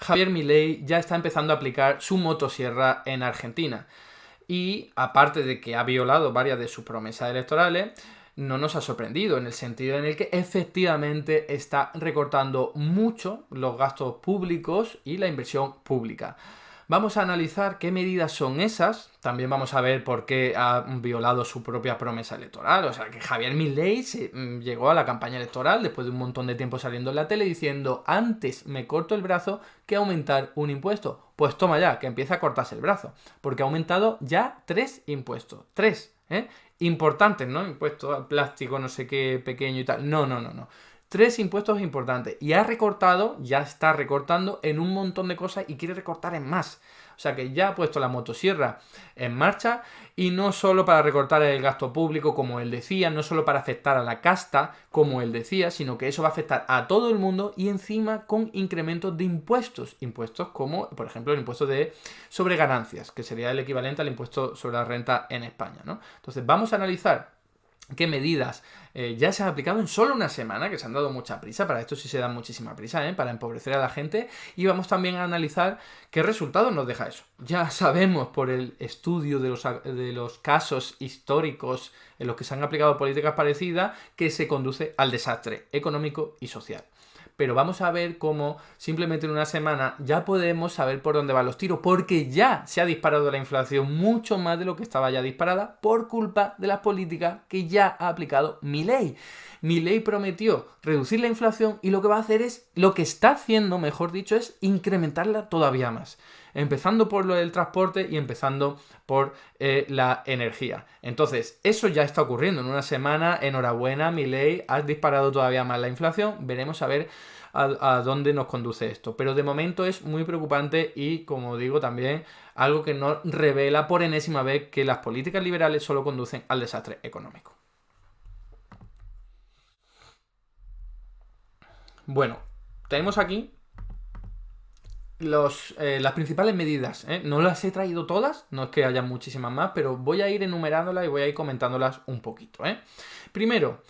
Javier Milei ya está empezando a aplicar su motosierra en Argentina. Y aparte de que ha violado varias de sus promesas electorales, no nos ha sorprendido en el sentido en el que efectivamente está recortando mucho los gastos públicos y la inversión pública. Vamos a analizar qué medidas son esas, también vamos a ver por qué ha violado su propia promesa electoral, o sea que Javier Milei llegó a la campaña electoral después de un montón de tiempo saliendo en la tele diciendo antes me corto el brazo que aumentar un impuesto. Pues toma ya, que empieza a cortarse el brazo, porque ha aumentado ya 3 impuestos, 3, importantes, ¿no? Impuestos al plástico, no sé qué, pequeño y tal, no. 3 impuestos importantes. Y ha recortado, ya está recortando en un montón de cosas y quiere recortar en más. O sea que ya ha puesto la motosierra en marcha y no solo para recortar el gasto público, como él decía, no solo para afectar a la casta, como él decía, sino que eso va a afectar a todo el mundo y encima con incrementos de impuestos. Impuestos como, por ejemplo, el impuesto sobre ganancias, que sería el equivalente al impuesto sobre la renta en España, ¿no? Entonces vamos a analizar qué medidas ya se han aplicado en solo una semana, que se han dado mucha prisa, para esto sí se da muchísima prisa, para empobrecer a la gente, y vamos también a analizar qué resultados nos deja eso. Ya sabemos por el estudio de los casos históricos en los que se han aplicado políticas parecidas que se conduce al desastre económico y social. Pero vamos a ver cómo simplemente en una semana ya podemos saber por dónde van los tiros, porque ya se ha disparado la inflación mucho más de lo que estaba ya disparada por culpa de las políticas que ya ha aplicado Milei. Milei prometió reducir la inflación y lo que va a hacer es, lo que está haciendo, mejor dicho, es incrementarla todavía más. Empezando por lo del transporte y empezando por la energía. Entonces, eso ya está ocurriendo en una semana. Enhorabuena, Milei, has disparado todavía más la inflación. Veremos a ver a dónde nos conduce esto. Pero de momento es muy preocupante y, como digo, también algo que nos revela por enésima vez que las políticas liberales solo conducen al desastre económico. Bueno, tenemos aquí las principales medidas, no las he traído todas, no es que haya muchísimas más, pero voy a ir enumerándolas y voy a ir comentándolas un poquito. Primero,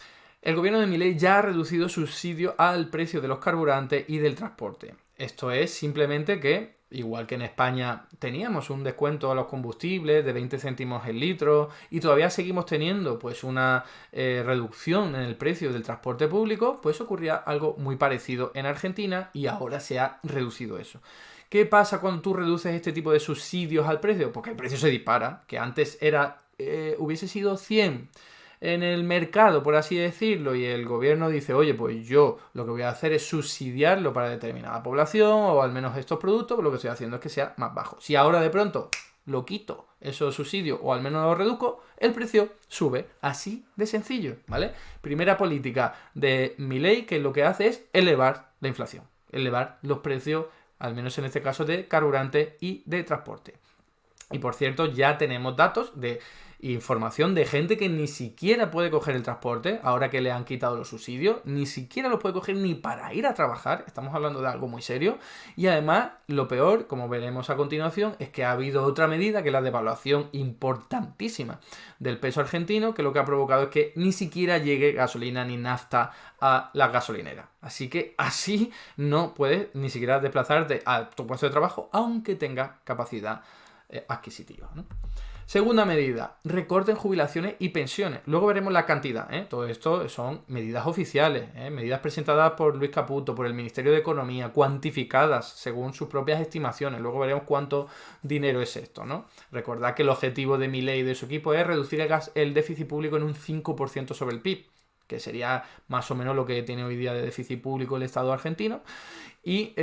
el gobierno de Milei ya ha reducido subsidio al precio de los carburantes y del transporte. Esto es simplemente que, igual que en España teníamos un descuento a los combustibles de 20 céntimos el litro y todavía seguimos teniendo pues una reducción en el precio del transporte público, pues ocurría algo muy parecido en Argentina y ahora se ha reducido eso. ¿Qué pasa cuando tú reduces este tipo de subsidios al precio? Porque el precio se dispara, que antes hubiese sido 100 en el mercado, por así decirlo, y el gobierno dice, oye, pues yo lo que voy a hacer es subsidiarlo para determinada población, o al menos estos productos, pues lo que estoy haciendo es que sea más bajo. Si ahora de pronto lo quito, esos subsidios, o al menos lo reduzco, el precio sube. Así de sencillo, ¿vale? Primera política de Milei, que lo que hace es elevar la inflación, elevar los precios, al menos en este caso, de carburante y de transporte. Y por cierto, ya tenemos datos de información de gente que ni siquiera puede coger el transporte, ahora que le han quitado los subsidios, ni siquiera los puede coger ni para ir a trabajar, estamos hablando de algo muy serio, y además, lo peor, como veremos a continuación, es que ha habido otra medida, que es la devaluación importantísima del peso argentino, que lo que ha provocado es que ni siquiera llegue gasolina ni nafta a las gasolineras. Así que así no puedes ni siquiera desplazarte a tu puesto de trabajo, aunque tengas capacidad adquisitiva, ¿no? Segunda medida, recorte en jubilaciones y pensiones. Luego veremos la cantidad, Todo esto son medidas oficiales, medidas presentadas por Luis Caputo, por el Ministerio de Economía, cuantificadas según sus propias estimaciones. Luego veremos cuánto dinero es esto, ¿no? Recordad que el objetivo de Milei y de su equipo es reducir el déficit público en un 5% sobre el PIB, que sería más o menos lo que tiene hoy día de déficit público el Estado argentino, y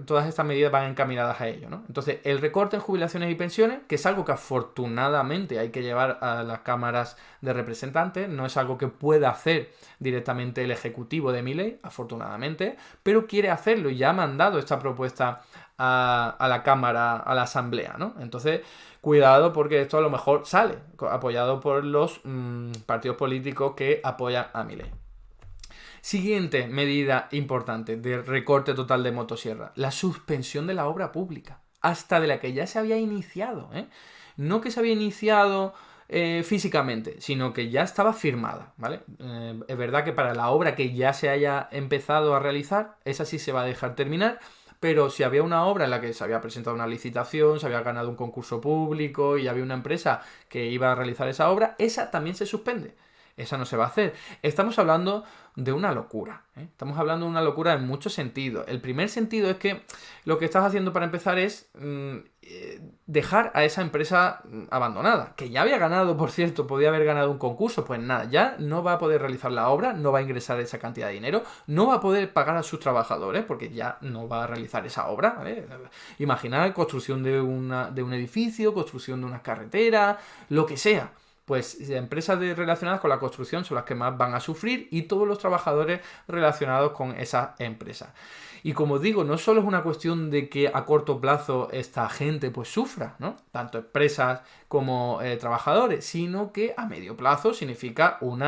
todas estas medidas van encaminadas a ello, ¿no? Entonces, el recorte en jubilaciones y pensiones, que es algo que afortunadamente hay que llevar a las cámaras de representantes, no es algo que pueda hacer directamente el ejecutivo de Milei, afortunadamente, pero quiere hacerlo y ya ha mandado esta propuesta a la Cámara, a la Asamblea, ¿no? Entonces, cuidado porque esto a lo mejor sale apoyado por los partidos políticos que apoyan a Milei. Siguiente medida importante de recorte total de motosierra, la suspensión de la obra pública, hasta de la que ya se había iniciado, No que se había iniciado físicamente, sino que ya estaba firmada, ¿vale? Es verdad que para la obra que ya se haya empezado a realizar, esa sí se va a dejar terminar, pero si había una obra en la que se había presentado una licitación, se había ganado un concurso público y había una empresa que iba a realizar esa obra, esa también se suspende. Esa no se va a hacer. Estamos hablando de una locura, ¿eh? Estamos hablando de una locura en muchos sentidos. El primer sentido es que lo que estás haciendo para empezar es dejar a esa empresa abandonada, que ya había ganado, por cierto, podía haber ganado un concurso. Pues nada, ya no va a poder realizar la obra, no va a ingresar esa cantidad de dinero, no va a poder pagar a sus trabajadores porque ya no va a realizar esa obra, ¿vale? Imaginar construcción de un edificio, construcción de una carretera, lo que sea. Pues empresas relacionadas con la construcción son las que más van a sufrir y todos los trabajadores relacionados con esas empresas. Y como digo, no solo es una cuestión de que a corto plazo esta gente pues sufra, ¿no? Tanto empresas como trabajadores, sino que a medio plazo significa un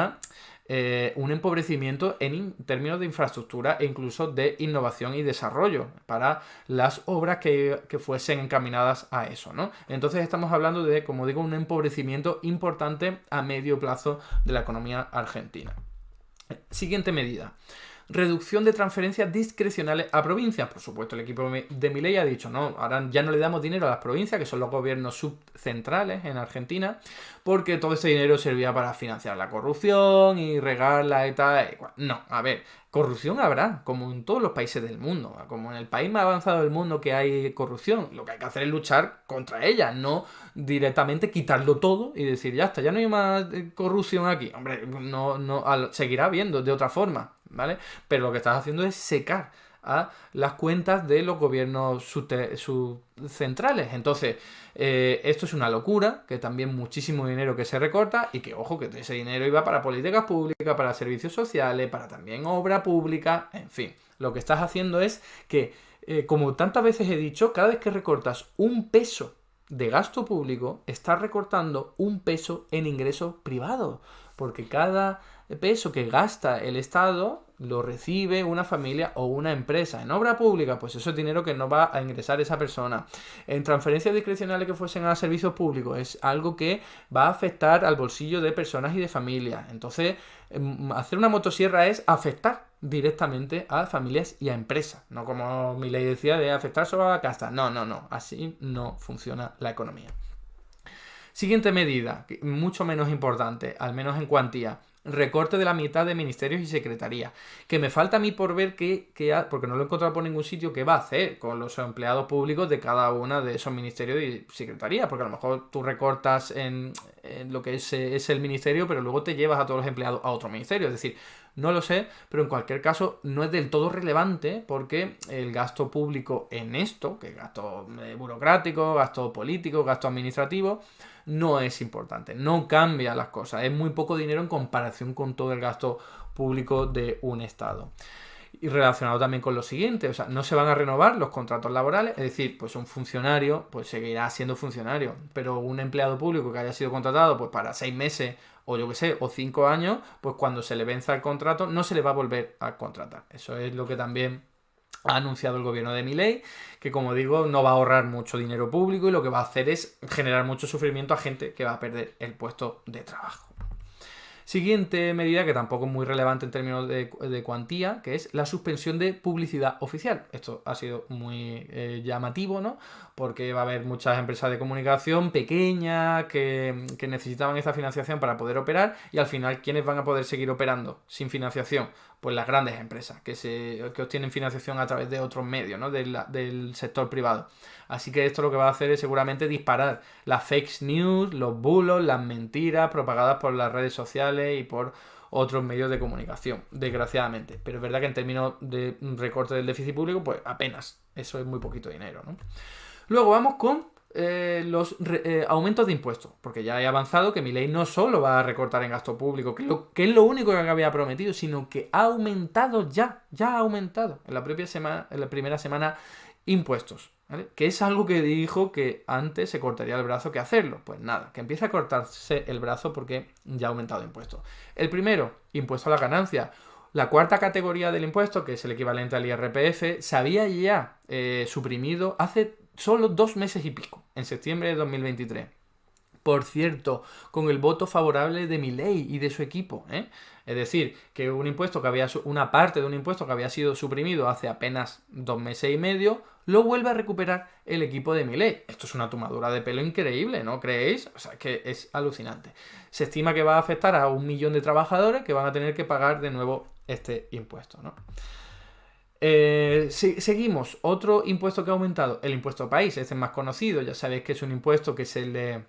empobrecimiento en términos de infraestructura e incluso de innovación y desarrollo para las obras que fuesen encaminadas a eso, ¿no? Entonces estamos hablando de, como digo, un empobrecimiento importante a medio plazo de la economía argentina. Siguiente medida. Reducción de transferencias discrecionales a provincias. Por supuesto, el equipo de Milei ha dicho, no, ahora ya no le damos dinero a las provincias, que son los gobiernos subcentrales en Argentina, porque todo ese dinero servía para financiar la corrupción y regarla y tal. No, a ver, corrupción habrá, como en todos los países del mundo, como en el país más avanzado del mundo que hay corrupción. Lo que hay que hacer es luchar contra ella, no directamente quitarlo todo y decir, ya está, ya no hay más corrupción aquí. Hombre, no seguirá habiendo de otra forma, ¿vale? Pero lo que estás haciendo es secar a las cuentas de los gobiernos subcentrales. Entonces, esto es una locura, que también muchísimo dinero que se recorta y que, ojo, que ese dinero iba para políticas públicas, para servicios sociales, para también obra pública, en fin. Lo que estás haciendo es que, como tantas veces he dicho, cada vez que recortas un peso de gasto público, estás recortando un peso en ingresos privados, porque cada peso que gasta el Estado lo recibe una familia o una empresa. En obra pública, pues eso es dinero que no va a ingresar esa persona. En transferencias discrecionales que fuesen a servicios públicos, es algo que va a afectar al bolsillo de personas y de familias. Entonces, hacer una motosierra es afectar directamente a familias y a empresas. No como Milei decía de afectar solo a la casta. No. Así no funciona la economía. Siguiente medida, mucho menos importante, al menos en cuantía. Recorte de la mitad de ministerios y secretarías. Que me falta a mí por ver porque no lo he encontrado por ningún sitio, qué va a hacer con los empleados públicos de cada una de esos ministerios y secretarías. Porque a lo mejor tú recortas en lo que es el ministerio, pero luego te llevas a todos los empleados a otro ministerio. Es decir, no lo sé, pero en cualquier caso no es del todo relevante porque el gasto público en esto, que es gasto burocrático, gasto político, gasto administrativo, no es importante, no cambia las cosas, es muy poco dinero en comparación con todo el gasto público de un Estado. Y relacionado también con lo siguiente, o sea, no se van a renovar los contratos laborales, es decir, pues un funcionario pues seguirá siendo funcionario, pero un empleado público que haya sido contratado pues para 6 meses o yo que sé, o 5 años, pues cuando se le venza el contrato no se le va a volver a contratar. Eso es lo que también ha anunciado el gobierno de Milei, que como digo, no va a ahorrar mucho dinero público y lo que va a hacer es generar mucho sufrimiento a gente que va a perder el puesto de trabajo. Siguiente medida, que tampoco es muy relevante en términos de cuantía, que es la suspensión de publicidad oficial. Esto ha sido muy llamativo, ¿no? Porque va a haber muchas empresas de comunicación pequeñas que necesitaban esta financiación para poder operar y al final, ¿quiénes van a poder seguir operando sin financiación? Pues las grandes empresas que obtienen financiación a través de otros medios, ¿no? Del sector privado. Así que esto lo que va a hacer es seguramente disparar las fake news, los bulos, las mentiras propagadas por las redes sociales y por otros medios de comunicación, desgraciadamente. Pero es verdad que en términos de recorte del déficit público, pues apenas. Eso es muy poquito dinero, ¿no? Luego vamos con los aumentos de impuestos, porque ya he avanzado que Milei no solo va a recortar en gasto público, que es lo único que había prometido, sino que ha aumentado ya ha aumentado en la primera semana impuestos, ¿vale? Que es algo que dijo que antes se cortaría el brazo que hacerlo. Pues nada, que empiece a cortarse el brazo porque ya ha aumentado impuestos. El primero, impuesto a la ganancia. La cuarta categoría del impuesto, que es el equivalente al IRPF, se había ya suprimido hace solo 2 meses y pico, en septiembre de 2023. Por cierto, con el voto favorable de Milei y de su equipo, ¿eh? Es decir, que una parte de un impuesto que había sido suprimido hace apenas 2 meses y medio, lo vuelve a recuperar el equipo de Milei. Esto es una tomadura de pelo increíble, ¿no creéis? O sea, que es alucinante. Se estima que va a afectar a 1 millón de trabajadores que van a tener que pagar de nuevo este impuesto, ¿no? Seguimos. Otro impuesto que ha aumentado, el impuesto país. Este es más conocido. Ya sabéis que es un impuesto que se le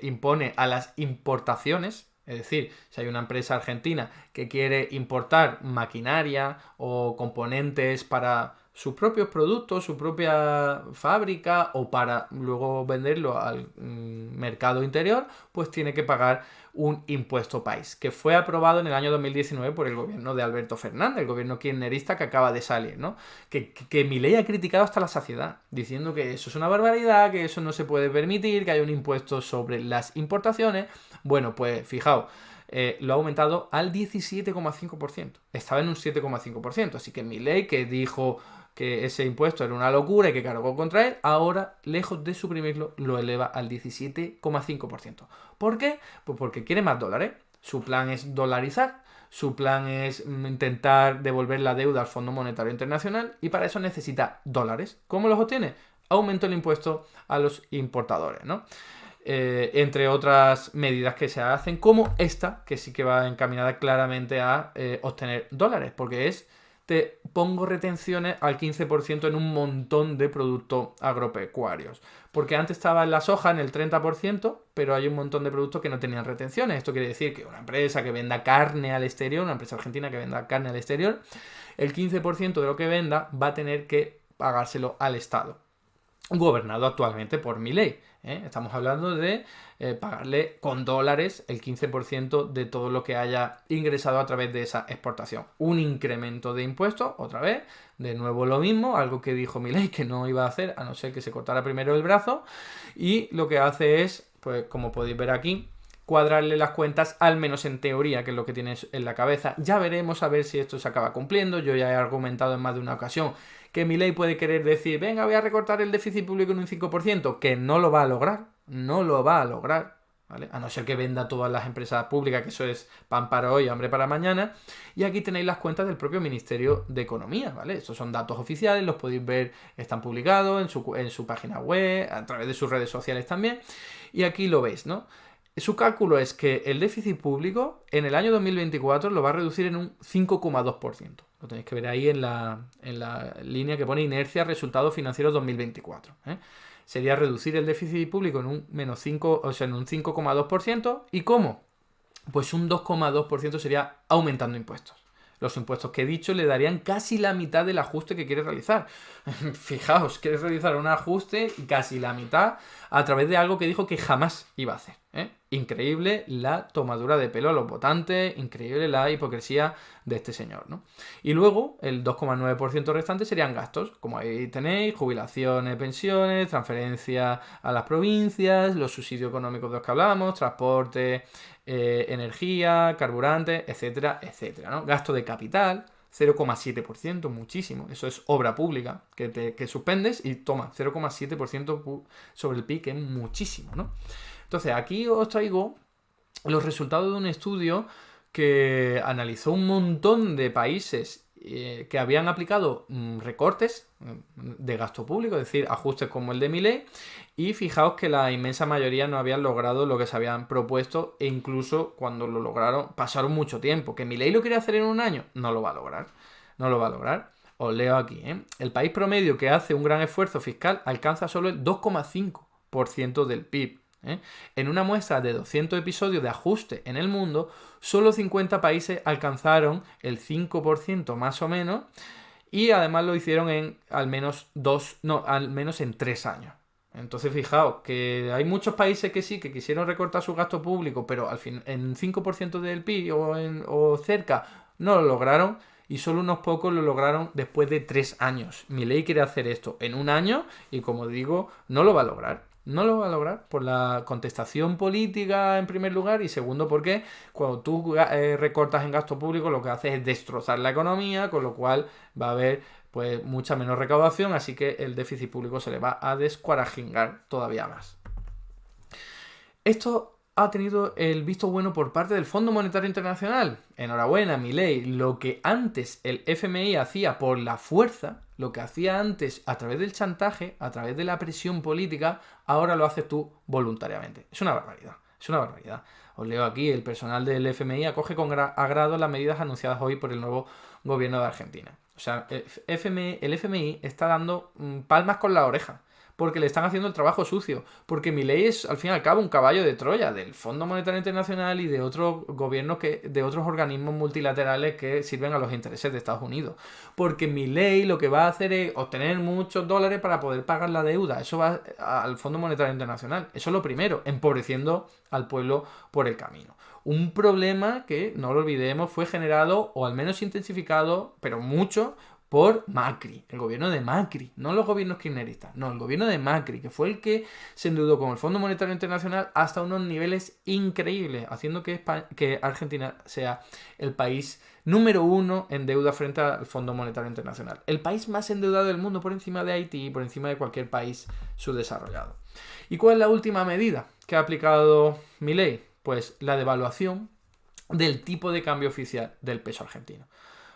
impone a las importaciones. Es decir, si hay una empresa argentina que quiere importar maquinaria o componentes para sus propios productos, su propia fábrica o para luego venderlo al mercado interior, pues tiene que pagar un impuesto país, que fue aprobado en el año 2019 por el gobierno de Alberto Fernández, el gobierno kirchnerista que acaba de salir, ¿no? Que Milei ha criticado hasta la saciedad, diciendo que eso es una barbaridad, que eso no se puede permitir, que haya un impuesto sobre las importaciones. Bueno, pues fijaos, lo ha aumentado al 17,5%. Estaba en un 7,5%. Así que Milei, que dijo que ese impuesto era una locura y que cargó contra él, ahora, lejos de suprimirlo, lo eleva al 17,5%. ¿Por qué? Pues porque quiere más dólares. Su plan es dolarizar. Su plan es intentar devolver la deuda al Fondo Monetario Internacional y para eso necesita dólares. ¿Cómo los obtiene? Aumenta el impuesto a los importadores, ¿no? Entre otras medidas que se hacen, como esta, que sí que va encaminada claramente a obtener dólares, porque te pongo retenciones al 15% en un montón de productos agropecuarios. Porque antes estaba en la soja en el 30%, pero hay un montón de productos que no tenían retenciones. Esto quiere decir que una empresa que venda carne al exterior, una empresa argentina que venda carne al exterior, el 15% de lo que venda va a tener que pagárselo al Estado, gobernado actualmente por Milei. Estamos hablando de pagarle con dólares el 15% de todo lo que haya ingresado a través de esa exportación. Un incremento de impuestos, otra vez, de nuevo lo mismo, algo que dijo Milei que no iba a hacer, a no ser que se cortara primero el brazo, y lo que hace es, pues como podéis ver aquí, cuadrarle las cuentas, al menos en teoría, que es lo que tienes en la cabeza. Ya veremos a ver si esto se acaba cumpliendo. Yo ya he argumentado en más de una ocasión que Milei puede querer decir, venga, voy a recortar el déficit público en un 5%, que no lo va a lograr, no lo va a lograr, ¿vale? A no ser que venda todas las empresas públicas, que eso es pan para hoy, hambre para mañana. Y aquí tenéis las cuentas del propio Ministerio de Economía, ¿vale? Estos son datos oficiales, los podéis ver, están publicados en su página web, a través de sus redes sociales también. Y aquí lo veis, ¿no? Su cálculo es que el déficit público en el año 2024 lo va a reducir en un 5,2%. Lo tenéis que ver ahí en la línea que pone inercia resultados financieros 2024. Sería reducir el déficit público en un menos 5, o sea, en un 5,2%. ¿Y cómo? Pues un 2,2% sería aumentando impuestos. Los impuestos que he dicho le darían casi la mitad del ajuste que quiere realizar. Fijaos, quiere realizar un ajuste y casi la mitad a través de algo que dijo que jamás iba a hacer. Increíble la tomadura de pelo a los votantes, increíble la hipocresía de este señor, ¿no? Y luego el 2,9% restante serían gastos, como ahí tenéis, jubilaciones, pensiones, transferencias a las provincias, los subsidios económicos de los que hablamos, transporte, energía, carburante, etcétera, etcétera, ¿no? Gasto de capital, 0,7%, muchísimo. Eso es obra pública que suspendes y toma 0,7% sobre el PIB, que es muchísimo, ¿no? Entonces, aquí os traigo los resultados de un estudio que analizó un montón de países que habían aplicado recortes de gasto público, es decir, ajustes como el de Milei, y fijaos que la inmensa mayoría no habían logrado lo que se habían propuesto, e incluso cuando lo lograron pasaron mucho tiempo. ¿Que Milei lo quiere hacer en un año? No lo va a lograr, no lo va a lograr. Os leo aquí, El país promedio que hace un gran esfuerzo fiscal alcanza solo el 2,5% del PIB. En una muestra de 200 episodios de ajuste en el mundo, solo 50 países alcanzaron el 5% más o menos, y además lo hicieron en al menos en 3 años. Entonces fijaos que hay muchos países que sí, que quisieron recortar su gasto público, pero al fin en 5% del PIB o cerca no lo lograron, y solo unos pocos lo lograron después de 3 años. Milei quiere hacer esto en un año y, como digo, no lo va a lograr. No lo va a lograr por la contestación política en primer lugar, y segundo porque cuando tú recortas en gasto público lo que haces es destrozar la economía, con lo cual va a haber pues mucha menos recaudación, así que el déficit público se le va a descuarajingar todavía más. Esto ha tenido el visto bueno por parte del Fondo Monetario Internacional. Enhorabuena, Milei. Lo que antes el FMI hacía por la fuerza, lo que hacía antes a través del chantaje, a través de la presión política, ahora lo haces tú voluntariamente. Es una barbaridad. Es una barbaridad. Os leo aquí, el personal del FMI acoge con agrado las medidas anunciadas hoy por el nuevo gobierno de Argentina. O sea, el FMI está dando palmas con la oreja, porque le están haciendo el trabajo sucio, porque Milei es al fin y al cabo un caballo de Troya del Fondo Monetario Internacional y de otros gobiernos de otros organismos multilaterales que sirven a los intereses de Estados Unidos. Porque Milei lo que va a hacer es obtener muchos dólares para poder pagar la deuda. Eso va al Fondo Monetario Internacional. Eso es lo primero, empobreciendo al pueblo por el camino. Un problema que, no lo olvidemos, fue generado o al menos intensificado, pero mucho, por Macri, el gobierno de Macri, no los gobiernos kirchneristas, no, el gobierno de Macri, que fue el que se endeudó con el Fondo Monetario Internacional hasta unos niveles increíbles, haciendo que Argentina sea el país número 1 en deuda frente al Fondo Monetario Internacional. El país más endeudado del mundo, por encima de Haití y por encima de cualquier país subdesarrollado. ¿Y cuál es la última medida que ha aplicado Milei? Pues la devaluación del tipo de cambio oficial del peso argentino.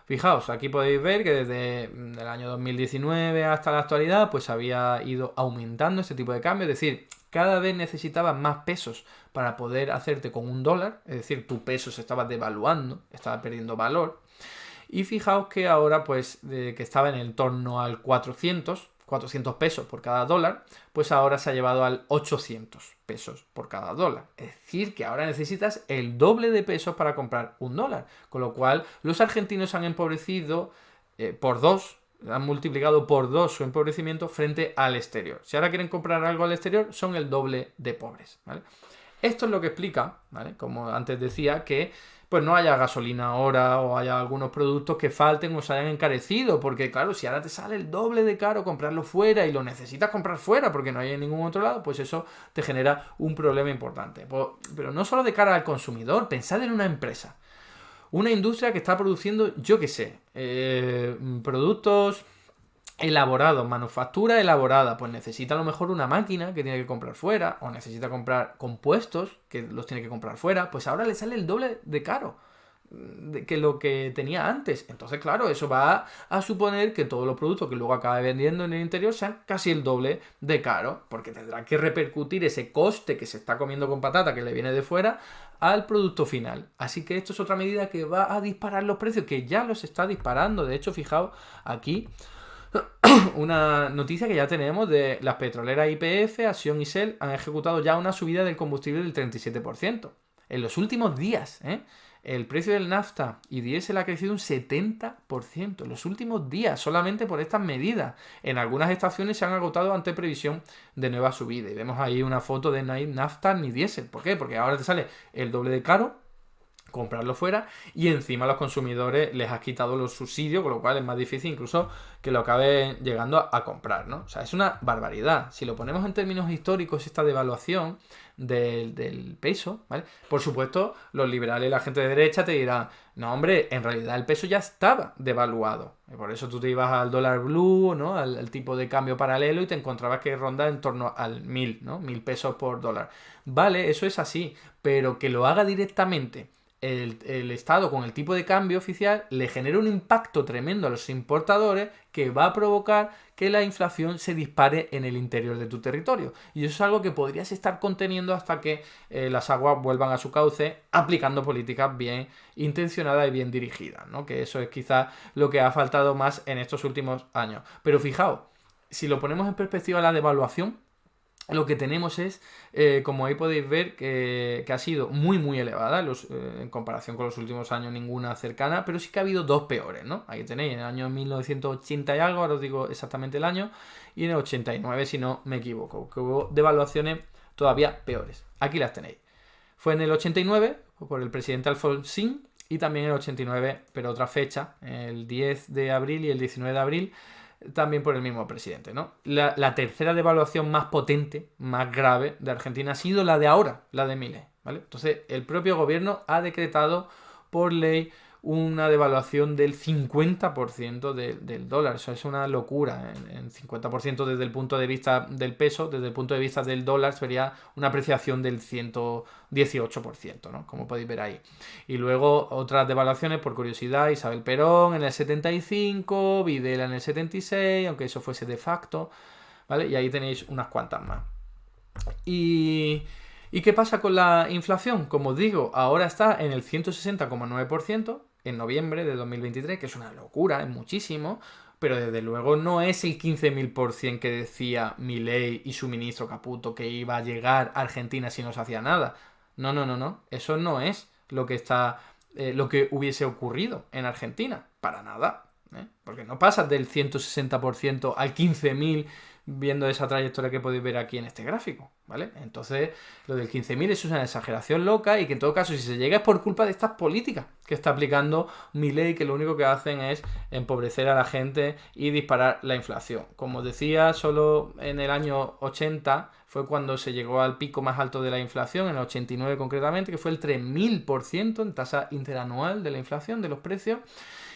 Fijaos, aquí podéis ver que desde el año 2019 hasta la actualidad pues había ido aumentando este tipo de cambio, es decir, cada vez necesitabas más pesos para poder hacerte con un dólar, es decir, tu peso se estaba devaluando, estaba perdiendo valor. Y fijaos que ahora pues que estaba en el torno al 400 pesos por cada dólar, pues ahora se ha llevado al 800 pesos por cada dólar. Es decir, que ahora necesitas el doble de pesos para comprar un dólar. Con lo cual, los argentinos han empobrecido por 2, han multiplicado por 2 su empobrecimiento frente al exterior. Si ahora quieren comprar algo al exterior, son el doble de pobres, ¿vale? Esto es lo que explica, ¿vale? Como antes decía, que pues no haya gasolina ahora o haya algunos productos que falten o se hayan encarecido, porque claro, si ahora te sale el doble de caro comprarlo fuera y lo necesitas comprar fuera porque no hay en ningún otro lado, pues eso te genera un problema importante. Pero no solo de cara al consumidor, pensad en una empresa, una industria que está produciendo, yo qué sé, productos elaborados, manufactura elaborada, pues necesita a lo mejor una máquina que tiene que comprar fuera, o necesita comprar compuestos que los tiene que comprar fuera, pues ahora le sale el doble de caro que lo que tenía antes. Entonces, claro, eso va a suponer que todos los productos que luego acabe vendiendo en el interior sean casi el doble de caro, porque tendrá que repercutir ese coste que se está comiendo con patata que le viene de fuera al producto final. Así que esto es otra medida que va a disparar los precios, que ya los está disparando. De hecho, fijaos aquí una noticia que ya tenemos de las petroleras YPF, Acción y Shell han ejecutado ya una subida del combustible del 37%. En los últimos días, el precio del nafta y diésel ha crecido un 70% en los últimos días, solamente por estas medidas. En algunas estaciones se han agotado ante previsión de nueva subida. Y vemos ahí una foto de no hay nafta ni diésel. ¿Por qué? Porque ahora te sale el doble de caro comprarlo fuera y encima a los consumidores les has quitado los subsidios, con lo cual es más difícil incluso que lo acaben llegando a comprar, ¿no? O sea, es una barbaridad. Si lo ponemos en términos históricos, esta devaluación del peso, ¿vale? Por supuesto, los liberales y la gente de derecha te dirán, no, hombre, en realidad el peso ya estaba devaluado. Y por eso tú te ibas al dólar blue, ¿no? Al tipo de cambio paralelo y te encontrabas que ronda en torno al 1000, ¿no? 1000 pesos por dólar. Vale, eso es así, pero que lo haga directamente el Estado con el tipo de cambio oficial le genera un impacto tremendo a los importadores que va a provocar que la inflación se dispare en el interior de tu territorio. Y eso es algo que podrías estar conteniendo hasta que las aguas vuelvan a su cauce, aplicando políticas bien intencionadas y bien dirigidas, ¿no? Que eso es quizás lo que ha faltado más en estos últimos años. Pero fijaos, si lo ponemos en perspectiva la devaluación, lo que tenemos es, como ahí podéis ver, que ha sido muy muy elevada en comparación con los últimos años, ninguna cercana, pero sí que ha habido dos peores, ¿no? Ahí tenéis, en el año 1980 y algo, ahora os digo exactamente el año, y en el 89, si no me equivoco, que hubo devaluaciones todavía peores. Aquí las tenéis. Fue en el 89, por el presidente Alfonsín, y también en el 89, pero otra fecha, el 10 de abril y el 19 de abril, también por el mismo presidente, ¿no? La tercera devaluación más potente, más grave de Argentina ha sido la de ahora, la de Milei, ¿vale? Entonces, el propio gobierno ha decretado por ley una devaluación del 50% del dólar. Eso es una locura. En 50% desde el punto de vista del peso, desde el punto de vista del dólar, sería una apreciación del 118%, ¿no? Como podéis ver ahí. Y luego otras devaluaciones, por curiosidad, Isabel Perón en el 75, Videla en el 76, aunque eso fuese de facto, ¿vale? Y ahí tenéis unas cuantas más. ¿Y qué pasa con la inflación? Como os digo, ahora está en el 160,9% en noviembre de 2023, que es una locura, es muchísimo, pero desde luego no es el 15.000% que decía Milei y su ministro Caputo que iba a llegar a Argentina si no se hacía nada. No. Eso no es lo que está, lo que hubiese ocurrido en Argentina. Para nada. Porque no pasas del 160% al 15.000 viendo esa trayectoria que podéis ver aquí en este gráfico, ¿vale? Entonces, lo del 15.000 eso es una exageración loca y que en todo caso, si se llega es por culpa de estas políticas que está aplicando Milei, que lo único que hacen es empobrecer a la gente y disparar la inflación. Como os decía, solo en el año 80 fue cuando se llegó al pico más alto de la inflación, en el 89 concretamente, que fue el 3.000% en tasa interanual de la inflación, de los precios.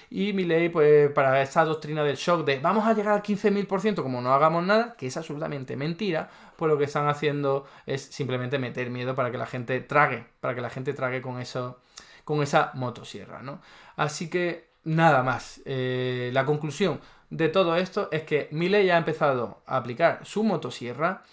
Y Milei, pues para esa doctrina del shock de vamos a llegar al 15.000% como no hagamos nada, que es absolutamente mentira, pues lo que están haciendo es simplemente meter miedo para que la gente trague, con eso, con esa motosierra, ¿no? Así que nada más. La conclusión de todo esto es que Milei ha empezado a aplicar su motosierra,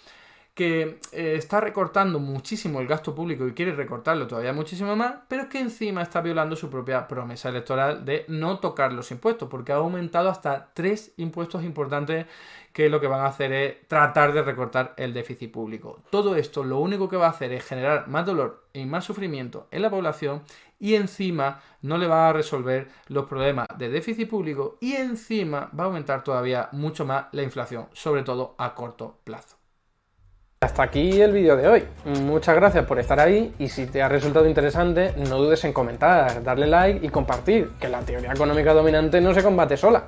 que está recortando muchísimo el gasto público y quiere recortarlo todavía muchísimo más, pero es que encima está violando su propia promesa electoral de no tocar los impuestos, porque ha aumentado hasta 3 impuestos importantes que lo que van a hacer es tratar de recortar el déficit público. Todo esto lo único que va a hacer es generar más dolor y más sufrimiento en la población y encima no le va a resolver los problemas de déficit público y encima va a aumentar todavía mucho más la inflación, sobre todo a corto plazo. Hasta aquí el vídeo de hoy. Muchas gracias por estar ahí y si te ha resultado interesante no dudes en comentar, darle like y compartir, que la teoría económica dominante no se combate sola.